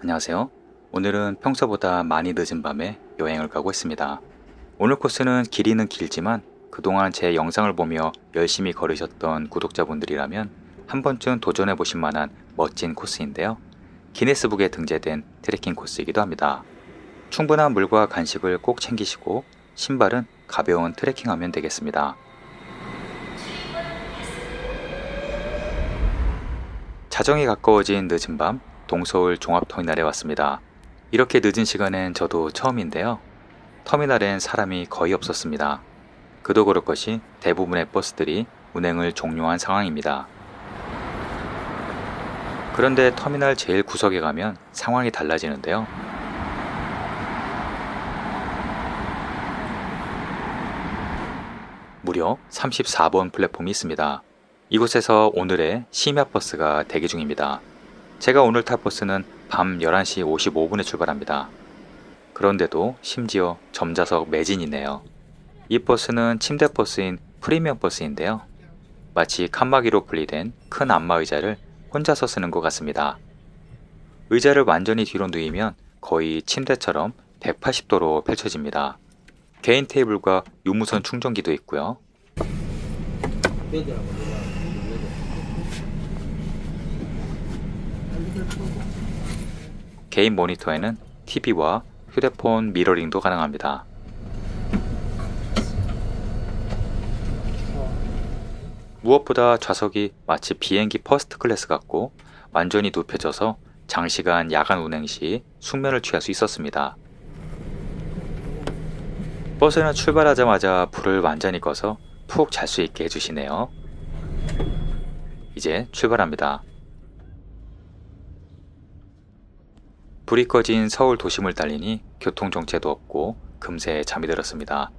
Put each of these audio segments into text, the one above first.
안녕하세요. 오늘은 평소보다 많이 늦은 밤에 여행을 가고 있습니다. 오늘 코스는 길이는 길지만 그동안 제 영상을 보며 열심히 걸으셨던 구독자분들이라면 한 번쯤 도전해 보실 만한 멋진 코스인데요. 기네스북에 등재된 트레킹 코스이기도 합니다. 충분한 물과 간식을 꼭 챙기시고 신발은 가벼운 트레킹하면 되겠습니다. 자정이 가까워진 늦은 밤 동서울 종합터미널에 왔습니다. 이렇게 늦은 시간엔 저도 처음인데요. 터미널엔 사람이 거의 없었습니다. 그도 그럴 것이 대부분의 버스들이 운행을 종료한 상황입니다. 그런데 터미널 제일 구석에 가면 상황이 달라지는데요. 무려 34번 플랫폼이 있습니다. 이곳에서 오늘의 심야버스가 대기 중입니다. 제가 오늘 탈 버스는 밤 11시 55분에 출발합니다. 그런데도 심지어 점자석 매진이네요. 이 버스는 침대 버스인 프리미엄 버스인데요. 마치 칸막이로 분리된 큰 안마 의자를 혼자서 쓰는 것 같습니다. 의자를 완전히 뒤로 누이면 거의 침대처럼 180도로 펼쳐집니다. 개인 테이블과 유무선 충전기도 있고요. 개인 모니터에는 TV와 휴대폰 미러링도 가능합니다. 무엇보다 좌석이 마치 비행기 퍼스트 클래스 같고 완전히 눕혀져서 장시간 야간 운행 시 숙면을 취할 수 있었습니다. 버스는 출발하자마자 불을 완전히 꺼서 푹 잘 수 있게 해주시네요. 이제 출발합니다. 불이 꺼진 서울 도심을 달리니 교통정체도 없고 금세 잠이 들었습니다.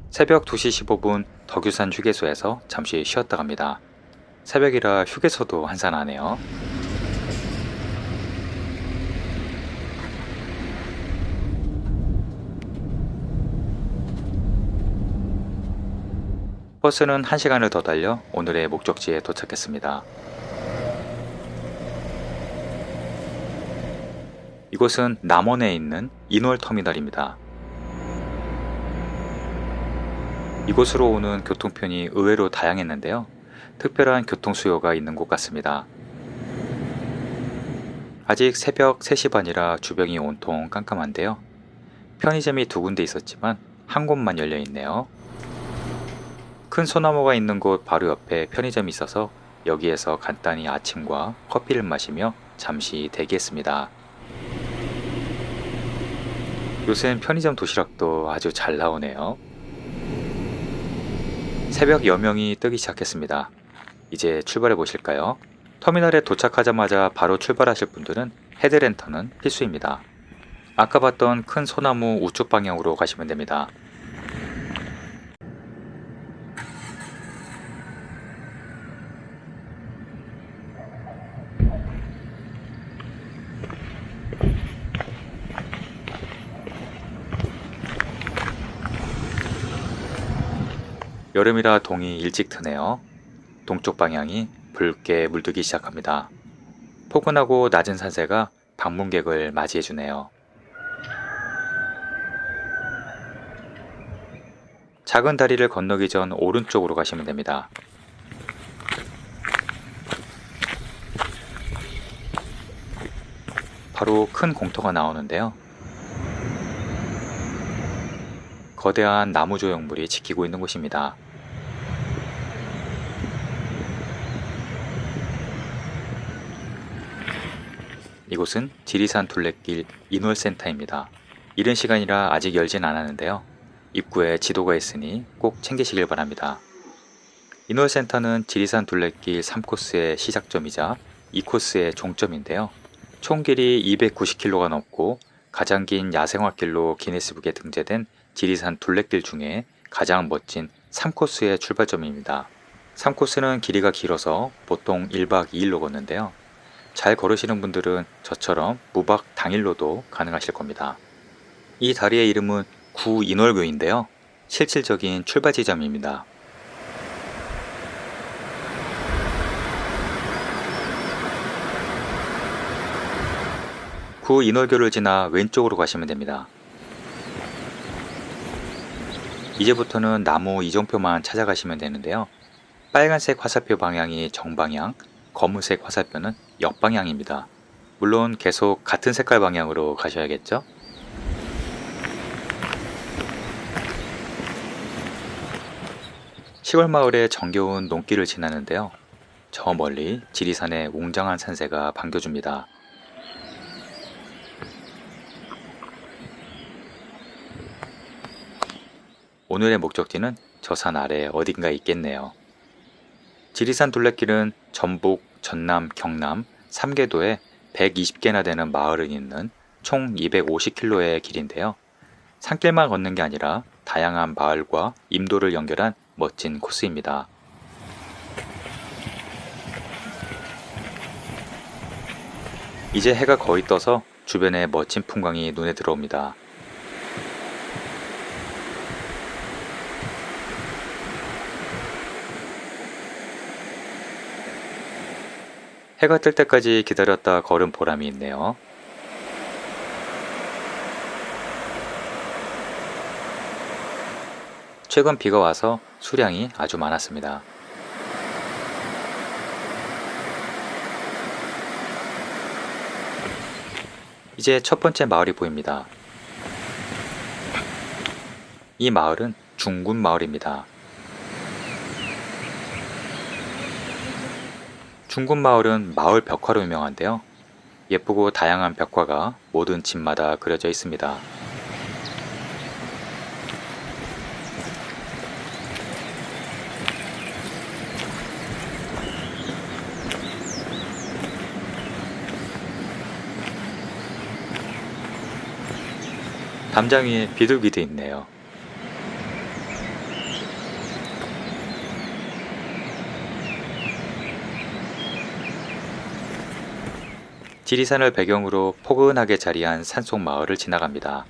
새벽 2시 15분 덕유산 휴게소에서 잠시 쉬었다 갑니다. 새벽이라 휴게소도 한산하네요. 버스는 1시간을 더 달려 오늘의 목적지에 도착했습니다. 이곳은 남원에 있는 인월터미널입니다. 이곳으로 오는 교통편이 의외로 다양했는데요. 특별한 교통수요가 있는 곳 같습니다. 아직 새벽 3시 반이라 주변이 온통 깜깜한데요. 편의점이 2군데 있었지만 한 곳만 열려 있네요. 큰 소나무가 있는 곳 바로 옆에 편의점이 있어서 여기에서 간단히 아침과 커피를 마시며 잠시 대기했습니다. 요새는 편의점 도시락도 아주 잘 나오네요. 새벽 여명이 뜨기 시작했습니다. 이제 출발해 보실까요? 터미널에 도착하자마자 바로 출발하실 분들은 헤드랜턴은 필수입니다. 아까 봤던 큰 소나무 우측 방향으로 가시면 됩니다. 여름이라 동이 일찍 트네요. 동쪽 방향이 붉게 물들기 시작합니다. 포근하고 낮은 산세가 방문객을 맞이해주네요. 작은 다리를 건너기 전 오른쪽으로 가시면 됩니다. 바로 큰 공터가 나오는데요. 거대한 나무 조형물이 지키고 있는 곳입니다. 이곳은 지리산 둘레길 인월센터입니다. 이른 시간이라 아직 열진 않았는데요. 입구에 지도가 있으니 꼭 챙기시길 바랍니다. 인월센터는 지리산 둘레길 3코스의 시작점이자 2코스의 종점인데요. 총 길이 290km가 넘고 가장 긴 야생화길로 기네스북에 등재된 지리산 둘레길 중에 가장 멋진 3코스의 출발점입니다. 3코스는 길이가 길어서 보통 1박 2일로 걷는데요. 잘 걸으시는 분들은 저처럼 무박 당일로도 가능하실 겁니다. 이 다리의 이름은 구인월교인데요. 실질적인 출발 지점입니다. 구인월교를 지나 왼쪽으로 가시면 됩니다. 이제부터는 나무 이정표만 찾아가시면 되는데요. 빨간색 화살표 방향이 정방향, 검은색 화살표는 역방향입니다. 물론 계속 같은 색깔 방향으로 가셔야겠죠? 시골 마을의 정겨운 농길을 지나는데요. 저 멀리 지리산의 웅장한 산세가 반겨줍니다. 오늘의 목적지는 저 산 아래 어딘가 있겠네요. 지리산 둘레길은 전북, 전남, 경남 3개도에 120개나 되는 마을을 잇는 총 250km의 길인데요. 산길만 걷는 게 아니라 다양한 마을과 임도를 연결한 멋진 코스입니다. 이제 해가 거의 떠서 주변의 멋진 풍광이 눈에 들어옵니다. 해가 뜰 때까지 기다렸다 걸은 보람이 있네요. 최근 비가 와서 수량이 아주 많았습니다. 이제 첫 번째 마을이 보입니다. 이 마을은 중군 마을입니다. 중군 마을은 마을 벽화로 유명한데요. 예쁘고 다양한 벽화가 모든 집마다 그려져 있습니다. 담장 위에 비둘기도 있네요. 지리산을 배경으로 포근하게 자리한 산속 마을을 지나갑니다.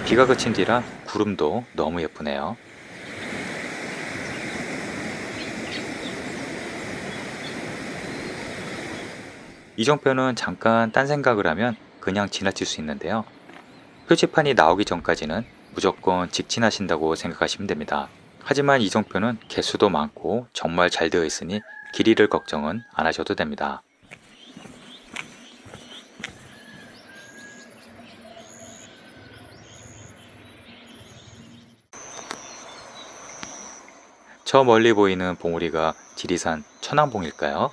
비가 그친 뒤라 구름도 너무 예쁘네요. 이정표는 잠깐 딴 생각을 하면 그냥 지나칠 수 있는데요. 표지판이 나오기 전까지는 무조건 직진하신다고 생각하시면 됩니다. 하지만 이정표는 개수도 많고 정말 잘 되어 있으니 길 잃을 걱정은 안 하셔도 됩니다. 저 멀리 보이는 봉우리가 지리산 천왕봉일까요?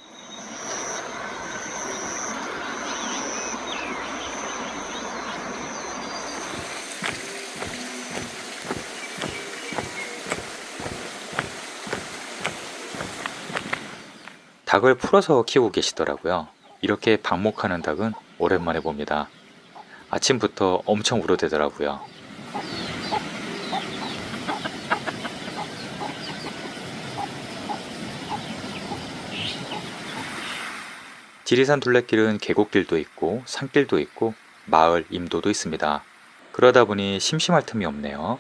닭을 풀어서 키우고 계시더라고요. 이렇게 방목하는 닭은 오랜만에 봅니다. 아침부터 엄청 우려대더라고요. 지리산 둘레길은 계곡길도 있고 산길도 있고 마을 임도도 있습니다. 그러다 보니 심심할 틈이 없네요.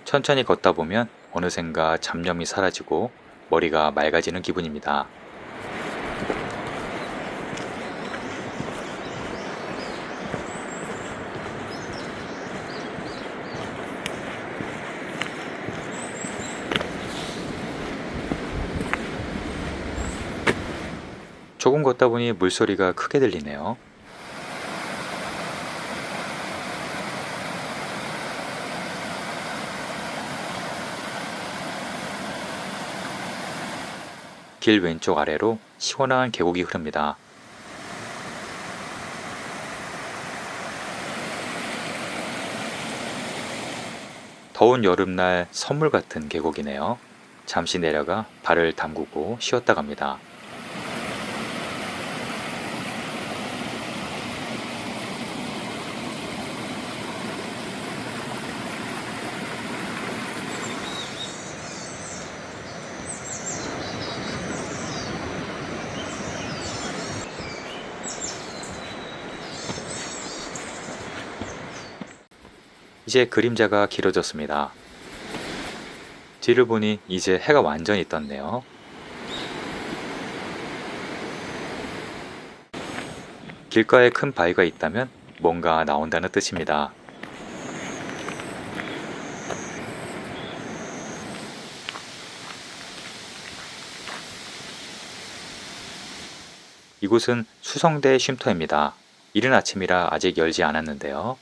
천천히 걷다 보면 어느샌가 잡념이 사라지고 머리가 맑아지는 기분입니다. 조금 걷다 보니 물소리가 크게 들리네요. 길 왼쪽 아래로 시원한 계곡이 흐릅니다. 더운 여름날 선물 같은 계곡이네요. 잠시 내려가 발을 담그고 쉬었다 갑니다. 이제 그림자가 길어졌습니다. 뒤를 보니 이제 해가 완전히 떴네요. 길가에 큰 바위가 있다면 뭔가 나온다는 뜻입니다. 이곳은 수성대 쉼터입니다. 이른 아침이라 아직 열지 않았는데요.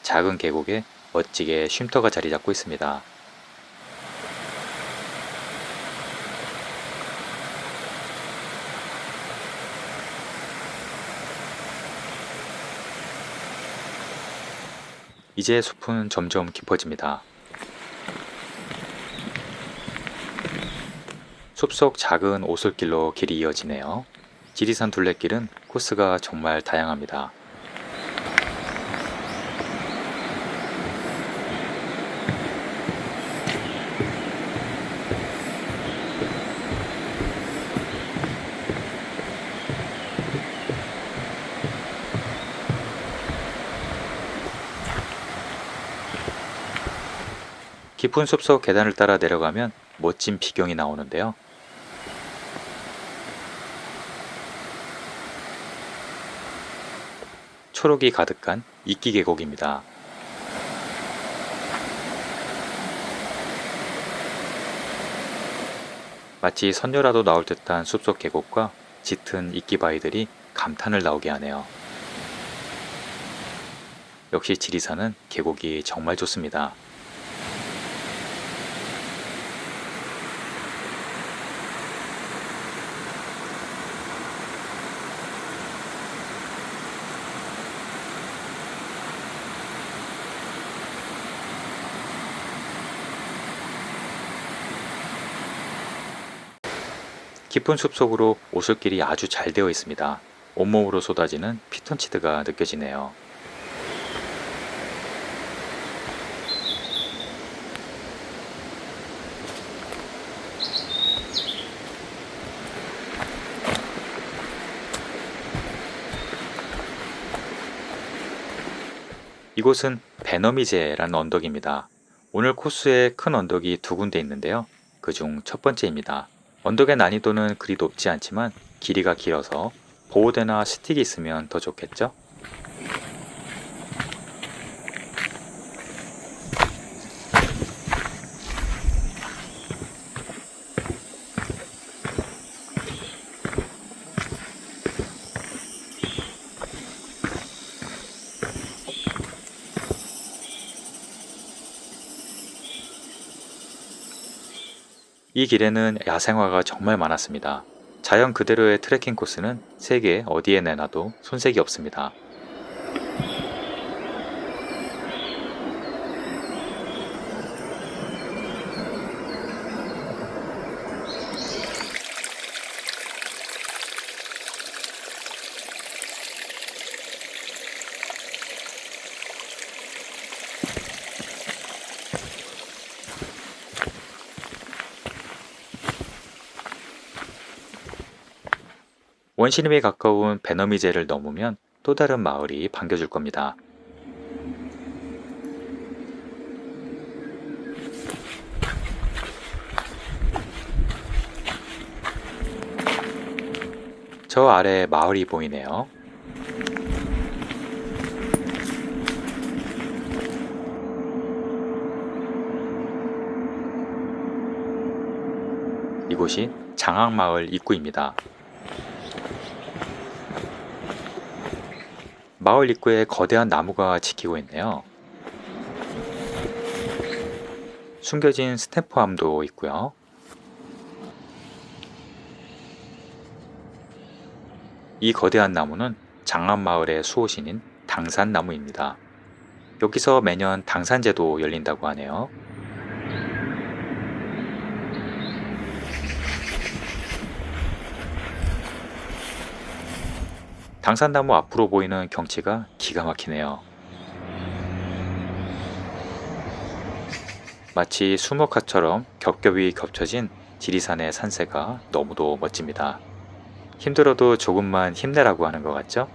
작은 계곡에 멋지게 쉼터가 자리 잡고 있습니다. 이제 숲은 점점 깊어집니다. 숲속 작은 오솔길로 길이 이어지네요. 지리산 둘레길은 코스가 정말 다양합니다. 깊은 숲속 계단을 따라 내려가면 멋진 비경이 나오는데요. 초록이 가득한 이끼 계곡입니다. 마치 선녀라도 나올 듯한 숲속 계곡과 짙은 이끼바위들이 감탄을 나오게 하네요. 역시 지리산은 계곡이 정말 좋습니다. 깊은 숲속으로 오솔길이 아주 잘 되어 있습니다. 온몸으로 쏟아지는 피톤치드가 느껴지네요. 이곳은 베너미제라는 언덕입니다. 오늘 코스에 큰 언덕이 두 군데 있는데요. 그중 첫 번째입니다. 언덕의 난이도는 그리 높지 않지만 길이가 길어서 보호대나 스틱이 있으면 더 좋겠죠? 이 길에는 야생화가 정말 많았습니다. 자연 그대로의 트레킹 코스는 세계 어디에 내놔도 손색이 없습니다. 원시림에 가까운 베너미제를 넘으면 또 다른 마을이 반겨줄 겁니다. 저 아래 마을이 보이네요. 이곳이 장항마을 입구입니다. 마을 입구에 거대한 나무가 지키고 있네요. 숨겨진 스탬프함도 있고요. 이 거대한 나무는 장암마을의 수호신인 당산나무입니다. 여기서 매년 당산제도 열린다고 하네요. 당산나무 앞으로 보이는 경치가 기가 막히네요. 마치 수목화처럼 겹겹이 겹쳐진 지리산의 산세가 너무도 멋집니다. 힘들어도 조금만 힘내라고 하는 것 같죠?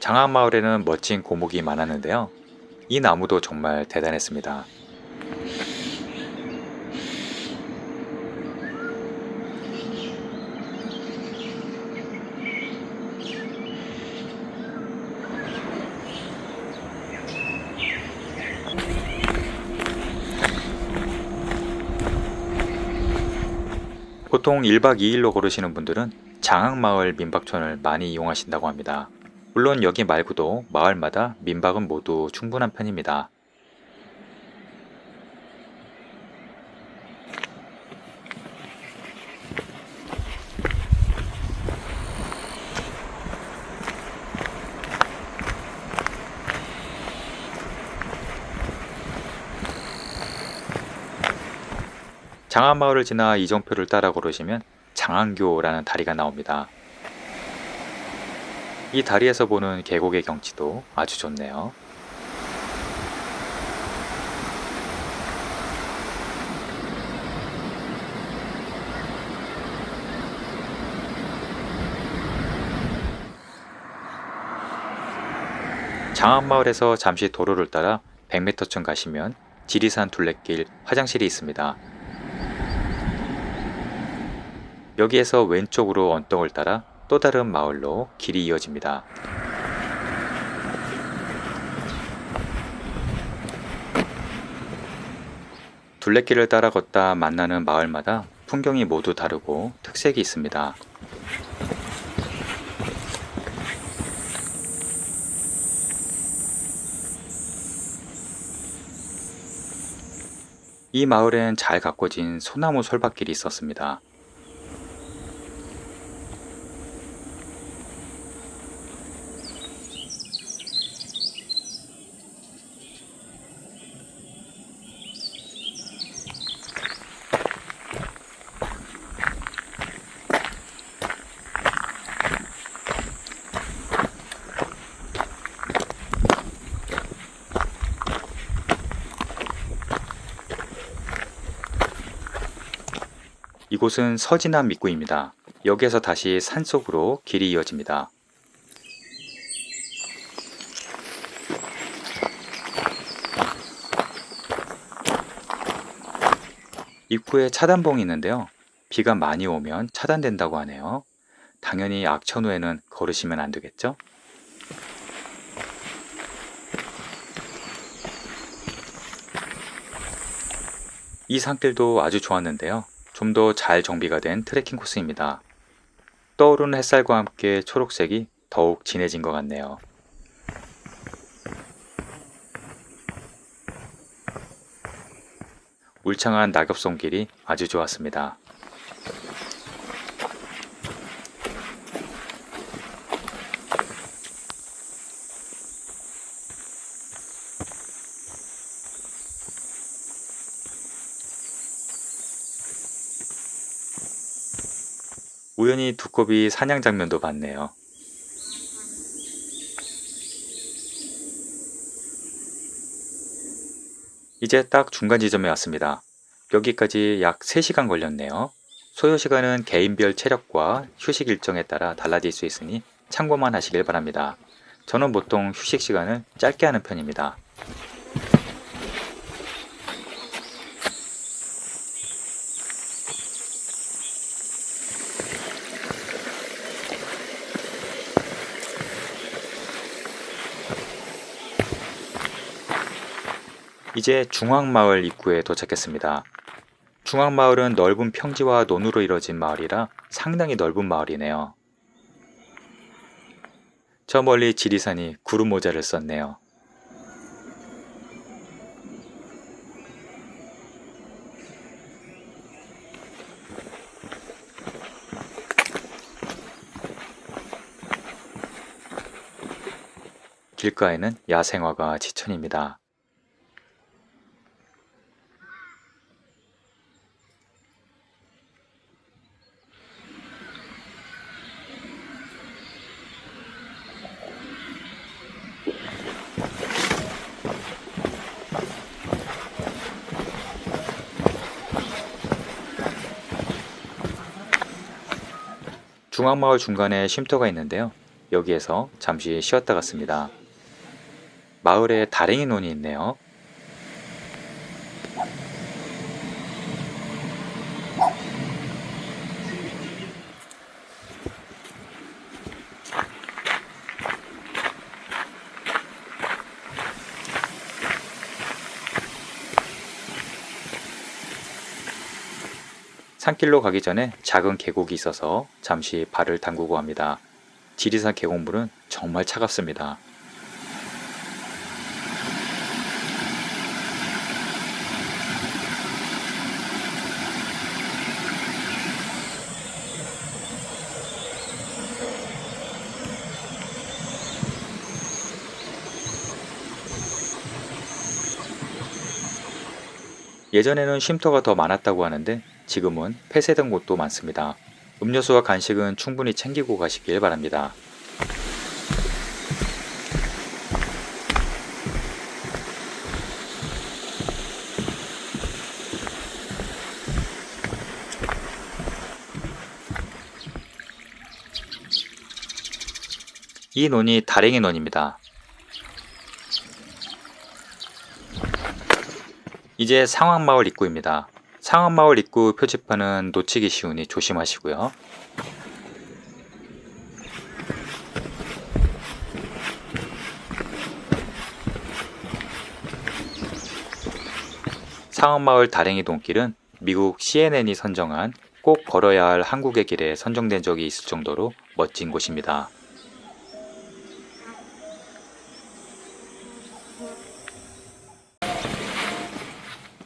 장안마을에는 멋진 고목이 많았는데요. 이 나무도 정말 대단했습니다. 보통 1박 2일로 걸으시는 분들은 장항마을 민박촌을 많이 이용하신다고 합니다. 물론 여기 말고도 마을마다 민박은 모두 충분한 편입니다. 장안마을을 지나 이정표를 따라 걸으시면 장안교라는 다리가 나옵니다. 이 다리에서 보는 계곡의 경치도 아주 좋네요. 장안마을에서 잠시 도로를 따라 100m쯤 가시면 지리산 둘레길 화장실이 있습니다. 여기에서 왼쪽으로 언덕을 따라 또 다른 마을로 길이 이어집니다. 둘레길을 따라 걷다 만나는 마을마다 풍경이 모두 다르고 특색이 있습니다. 이 마을엔 잘 가꿔진 소나무 솔밭길이 있었습니다. 이곳은 서진암 입구입니다. 여기에서 다시 산속으로 길이 이어집니다. 입구에 차단봉이 있는데요. 비가 많이 오면 차단된다고 하네요. 당연히 악천후에는 걸으시면 안 되겠죠? 이 산길도 아주 좋았는데요. 좀 더 잘 정비가 된 트레킹 코스입니다. 떠오르는 햇살과 함께 초록색이 더욱 진해진 것 같네요. 울창한 낙엽송길이 아주 좋았습니다. 우연히 두꺼비 사냥 장면도 봤네요. 이제 딱 중간 지점에 왔습니다. 여기까지 약 3시간 걸렸네요. 소요 시간은 개인별 체력과 휴식 일정에 따라 달라질 수 있으니 참고만 하시길 바랍니다. 저는 보통 휴식 시간을 짧게 하는 편입니다. 이제 중앙마을 입구에 도착했습니다. 중앙마을은 넓은 평지와 논으로 이뤄진 마을이라 상당히 넓은 마을이네요. 저 멀리 지리산이 구름 모자를 썼네요. 길가에는 야생화가 지천입니다. 중앙마을 중간에 쉼터가 있는데요. 여기에서 잠시 쉬었다 갔습니다. 마을에 다랭이 논이 있네요. 산길로 가기 전에 작은 계곡이 있어서 잠시 발을 담그고 합니다. 지리산 계곡물은 정말 차갑습니다. 예전에는 쉼터가 더 많았다고 하는데 지금은 폐쇄된 곳도 많습니다. 음료수와 간식은 충분히 챙기고 가시길 바랍니다. 이 논이 다랭이 논입니다. 이제 상황마을 입구입니다. 상황마을 입구 표지판은 놓치기 쉬우니 조심하시고요. 상황마을 다랭이 돈길은 미국 CNN이 선정한 꼭 걸어야 할 한국의 길에 선정된 적이 있을 정도로 멋진 곳입니다.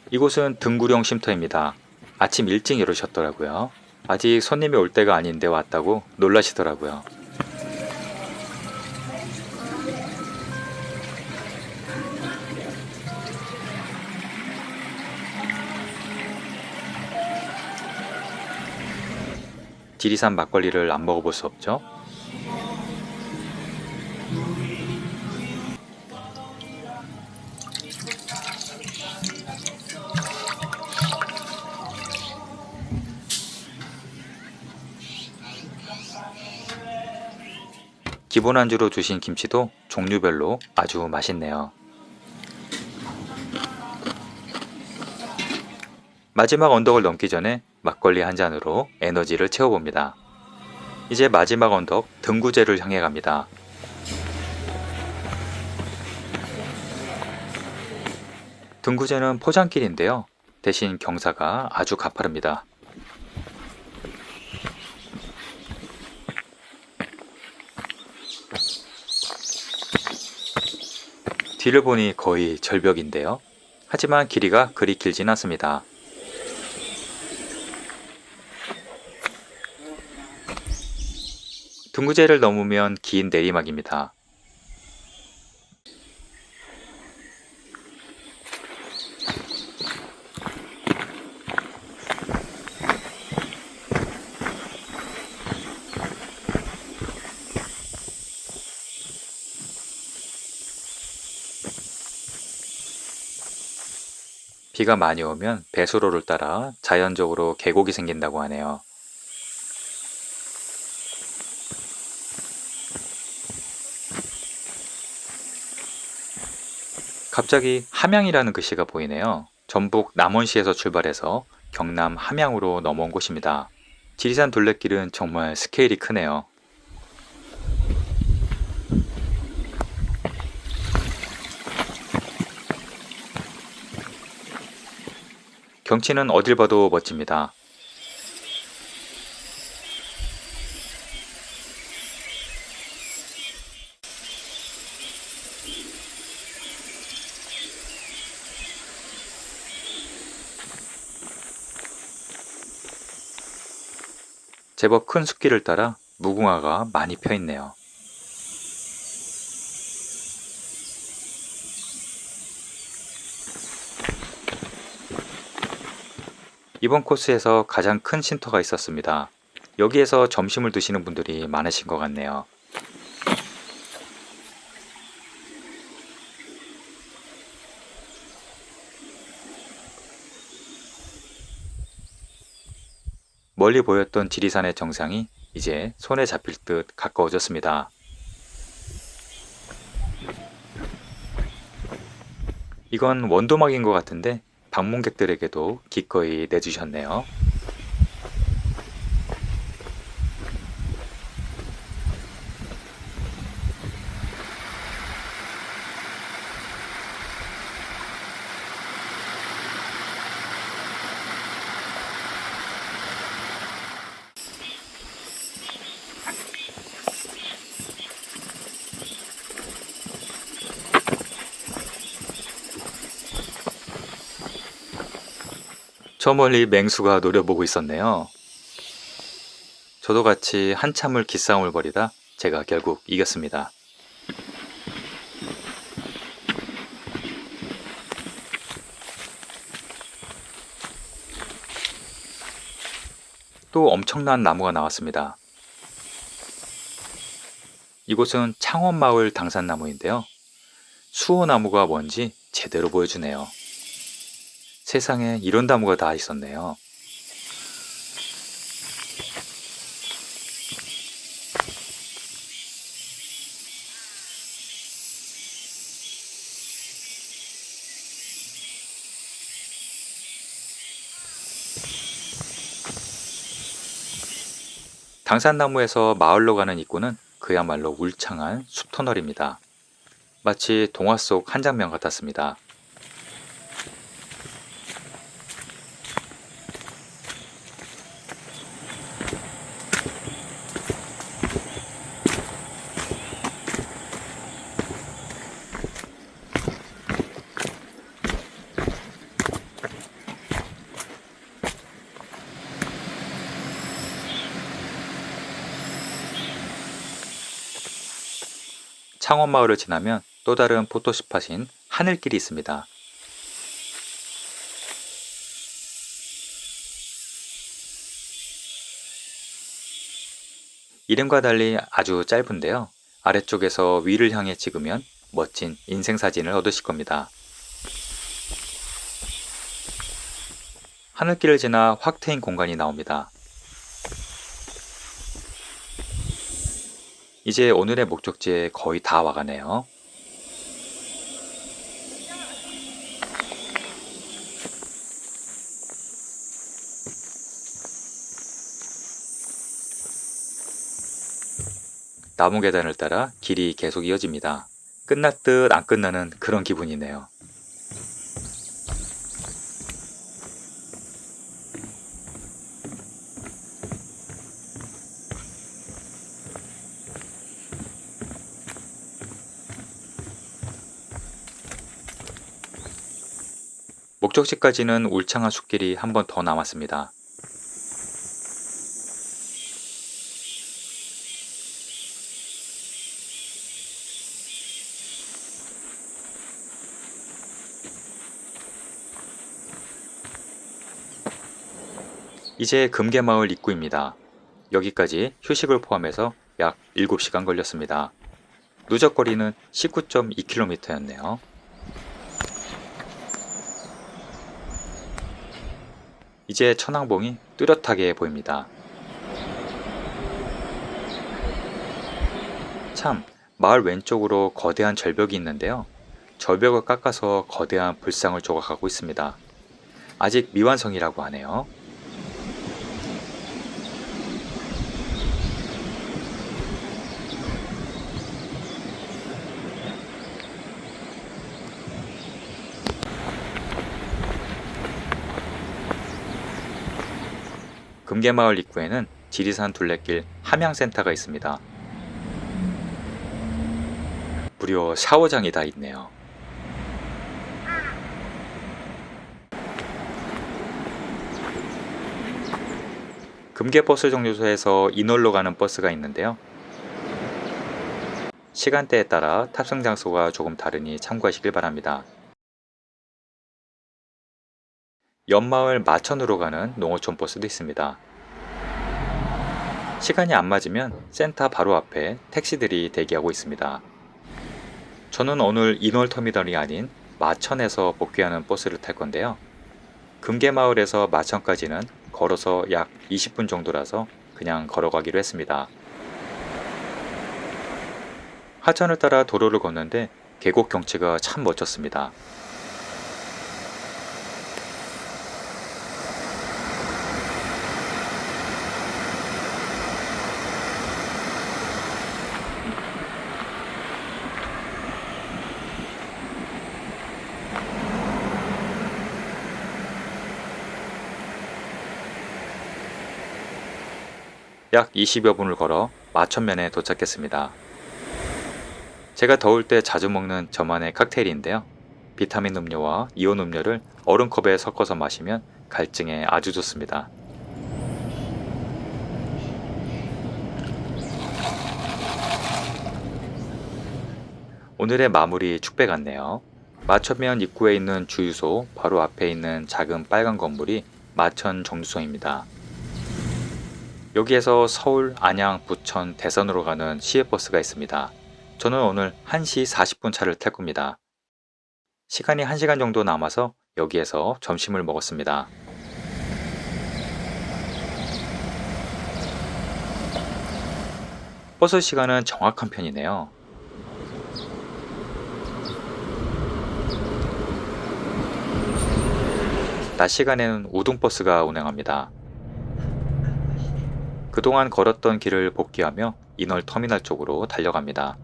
이곳은 등구령 쉼터입니다. 아침 일찍 열으셨더라고요. 아직 손님이 올 때가 아닌데 왔다고 놀라시더라고요. 지리산 막걸리를 안 먹어볼 수 없죠? 기본 안주로 주신 김치도 종류별로 아주 맛있네요. 마지막 언덕을 넘기 전에 막걸리 한 잔으로 에너지를 채워봅니다. 이제 마지막 언덕 등구제를 향해 갑니다. 등구제는 포장길인데요. 대신 경사가 아주 가파릅니다. 뒤를 보니 거의 절벽인데요. 하지만 길이가 그리 길진 않습니다. 등구제를 넘으면 긴 내리막입니다. 비가 많이 오면 배수로를 따라 자연적으로 계곡이 생긴다고 하네요. 갑자기 함양이라는 글씨가 보이네요. 전북 남원시에서 출발해서 경남 함양으로 넘어온 곳입니다. 지리산 둘레길은 정말 스케일이 크네요. 경치는 어딜 봐도 멋집니다. 제법 큰 숲길을 따라 무궁화가 많이 펴 있네요. 이번 코스에서 가장 큰 쉼터가 있었습니다. 여기에서 점심을 드시는 분들이 많으신 것 같네요. 멀리 보였던 지리산의 정상이 이제 손에 잡힐 듯 가까워졌습니다. 이건 원도막인 것 같은데 방문객들에게도 기꺼이 내주셨네요. 저 멀리 맹수가 노려보고 있었네요. 저도 같이 한참을 기싸움을 벌이다 제가 결국 이겼습니다. 또 엄청난 나무가 나왔습니다. 이곳은 창원마을 당산나무인데요. 수호나무가 뭔지 제대로 보여주네요. 세상에 이런 나무가 다 있었네요. 당산나무에서 마을로 가는 입구는 그야말로 울창한 숲터널입니다. 마치 동화 속 한 장면 같았습니다. 창원마을을 지나면 또 다른 포토스팟인 하늘길이 있습니다. 이름과 달리 아주 짧은데요. 아래쪽에서 위를 향해 찍으면 멋진 인생사진을 얻으실 겁니다. 하늘길을 지나 확 트인 공간이 나옵니다. 이제 오늘의 목적지에 거의 다 와가네요. 나무 계단을 따라 길이 계속 이어집니다. 끝날 듯 안 끝나는 그런 기분이네요. 목적지까지는 울창한 숲길이 한 번 더 남았습니다. 이제 금계마을 입구입니다. 여기까지 휴식을 포함해서 약 7시간 걸렸습니다. 누적거리는 19.2km였네요. 이제 천왕봉이 뚜렷하게 보입니다. 참, 마을 왼쪽으로 거대한 절벽이 있는데요. 절벽을 깎아서 거대한 불상을 조각하고 있습니다. 아직 미완성이라고 하네요. 금계마을 입구에는 지리산 둘레길 함양센터가 있습니다. 무려 샤워장이 다 있네요. 금계버스 정류소에서 인월로 가는 버스가 있는데요. 시간대에 따라 탑승 장소가 조금 다르니 참고하시길 바랍니다. 옆마을 마천으로 가는 농어촌 버스도 있습니다. 시간이 안 맞으면 센터 바로 앞에 택시들이 대기하고 있습니다. 저는 오늘 인월터미널이 아닌 마천에서 복귀하는 버스를 탈 건데요. 금계마을에서 마천까지는 걸어서 약 20분 정도라서 그냥 걸어가기로 했습니다. 하천을 따라 도로를 걷는데 계곡 경치가 참 멋졌습니다. 약 20여 분을 걸어 마천면에 도착했습니다. 제가 더울 때 자주 먹는 저만의 칵테일인데요. 비타민 음료와 이온 음료를 얼음컵에 섞어서 마시면 갈증에 아주 좋습니다. 오늘의 마무리 축배 같네요. 마천면 입구에 있는 주유소 바로 앞에 있는 작은 빨간 건물이 마천 정류소입니다. 여기에서 서울, 안양, 부천, 대선으로 가는 시외버스가 있습니다. 저는 오늘 1시 40분 차를 탈 겁니다. 시간이 1시간 정도 남아서 여기에서 점심을 먹었습니다. 버스 시간은 정확한 편이네요. 낮 시간에는 우등버스가 운행합니다. 그동안 걸었던 길을 복귀하며 인월터미널 쪽으로 달려갑니다.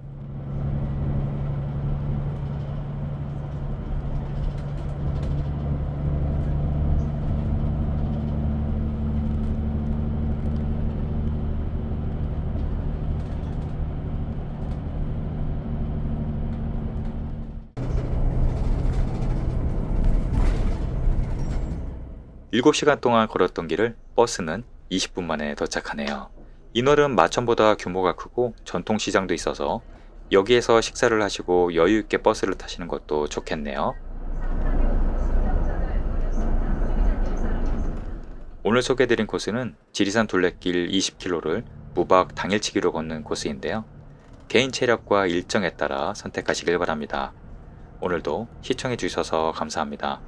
일곱 시간 동안 걸었던 길을 버스는 20분 만에 도착하네요. 인월은 마천보다 규모가 크고 전통시장도 있어서 여기에서 식사를 하시고 여유있게 버스를 타시는 것도 좋겠네요. 오늘 소개해드린 코스는 지리산 둘레길 20km를 무박 당일치기로 걷는 코스인데요. 개인 체력과 일정에 따라 선택하시길 바랍니다. 오늘도 시청해주셔서 감사합니다.